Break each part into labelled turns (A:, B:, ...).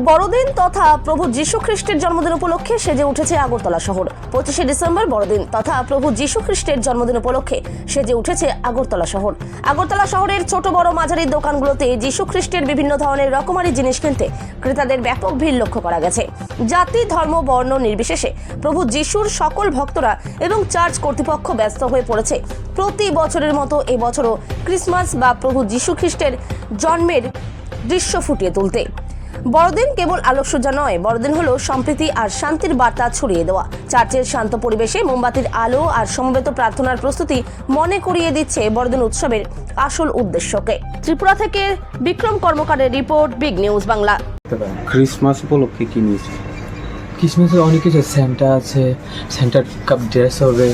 A: বড়দিন তথা প্রভু যীশু খ্রিস্টের জন্মদিন উপলক্ষে সেজে উঠেছে আগরতলা শহর। 25শে ডিসেম্বর বড়দিন তথা প্রভু যীশু খ্রিস্টের জন্মদিন উপলক্ষে সেজে উঠেছে আগরতলা শহর। আগরতলা শহরের ছোট বড় মাঝারি দোকানগুলোতে যীশু খ্রিস্টের বিভিন্ন ধরনের রকমারি জিনিস কিনতে ক্রেতাদের ব্যাপক ভিড় লক্ষ্য করা গেছে। জাতি, ধর্ম, বর্ণ নির্বিশেষে প্রভু যীশুর সকল ভক্তরা এবং চার্চ কর্তৃপক্ষ ব্যস্ত হয়ে পড়েছে প্রতি বছরের মতো এবছরও ক্রিসমাস বা প্রভু যীশু খ্রিস্টের জন্মের দৃশ্য ফুটিয়ে তুলতে। বড়দিন কেবল আলোকসজ্জা নয়, বড়দিন হলো সম্প্রীতি আর শান্তির বার্তা ছড়িয়ে দেওয়া। চার্চের শান্ত পরিবেশে মোমবাতির আলো আর সমবেত প্রার্থনার প্রস্তুতি মনে করিয়ে দিচ্ছে বড়দিন উৎসবের আসল উদ্দেশ্যকে। ত্রিপুরা থেকে বিক্রম কর্মকারের report, big news Bangla.
B: Christmas উপলক্ষে কি নিয়েছে?
C: ক্রিসমাসে অনেক কিছু, স্যান্টা আছে, স্যান্টার কাপ ড্রেস হবে,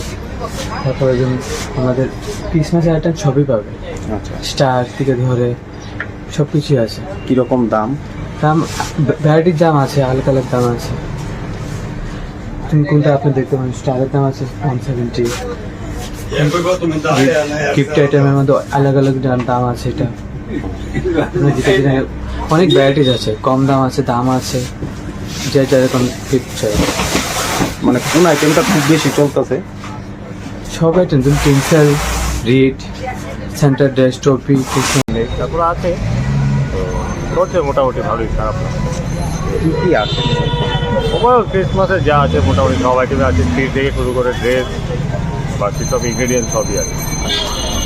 C: তারপরে যেমন আমাদের ক্রিসমাসের আইটেম সবই পাবে।
B: আচ্ছা,
C: স্টার থেকে ধরে সব কিছুই আছে।
B: কিরকম দাম?
C: দাম ভ্যারাইটির দাম আছে, আলাদা আলাদা দাম আছে। তুমি কোনটা আপনি দেখতে পারেন, স্টারের দাম আছে 170। গিফট আইটেমের মধ্যে আলাদা আলাদা দাম আছে। এটা অনেক ভ্যারাইটিস আছে, কম দাম আছে, দাম আছে, যে যেরকম গিফট চাই।
B: মানে কোন আইটেমটা খুব বেশি চলতেছে?
C: সব আইটেম, যেমন পেন্সিল, রিড, সেন্টার ড্রেস, টপি,
D: তারপরে আছে তো চলছে মোটামুটি ভালোই, খারাপ না।
B: কি কি আছে?
D: ওভারঅল ক্রিসমাসে যা আছে মোটামুটি সব আইটেমে আছে, স্ট্রিট থেকে শুরু করে ড্রেস বা সব ইনগ্রেডিয়েন্টস সবই আছে।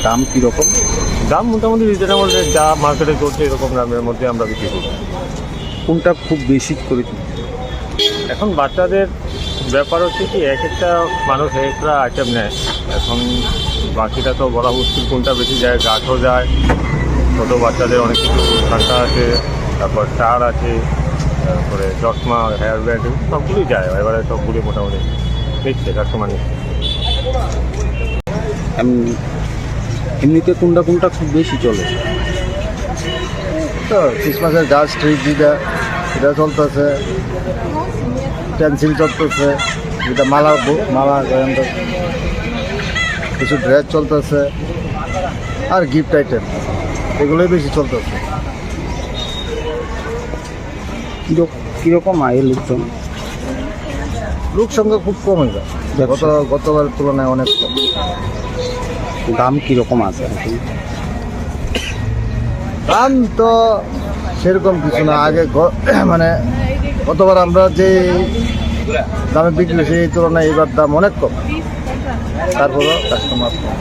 B: দাম কীরকম?
D: দাম মোটামুটি রিজনেবল রেট, যা মার্কেটে চলছে এরকম দামের মধ্যে আমরা বিক্রি করি।
B: কোনটা খুব বেশি করে?
D: এখন বাচ্চাদের ব্যাপার হচ্ছে কি, এক একটা মানুষ এক একটা আইটেম নেয়। এখন বাকিটা তো বলা মুশকিল কোনটা বেশি যায়। গাছও যায়, ছোটো বাচ্চাদের অনেক কিছু ঘান্টা আছে, তারপর স্টার আছে, তারপরে চশমা, হেয়ার ব্যান্ড, সবগুলোই যায়। এবারে সবগুলি মোটামুটি নিচ্ছে কাস্টমার নিচ্ছে।
B: এমনিতে কোনটা কোনটা খুব বেশি চলে?
E: তো ক্রিসমাসের যা স্ট্রিট যেটা এটা চলতেছে, পেন্সিল চলতেছে, যেটা মালা কিছু ড্রেস চলতেছে, আর গিফট আইটেম, এগুলোই বেশি চলতেছে।
B: কীরকম আয় লোকজন?
E: লোক সংখ্যা খুব কম হয়ে যায়, গতবার তুলনায় অনেক কম।
B: দাম কীরকম আছে?
E: দাম তো সেরকম কিছু না, আগে মানে গতবার আমরা যে দামে বিক্রি করেছি এই তুলনায় এবার দাম অনেক কম, তারপরও কাস্টমার কম।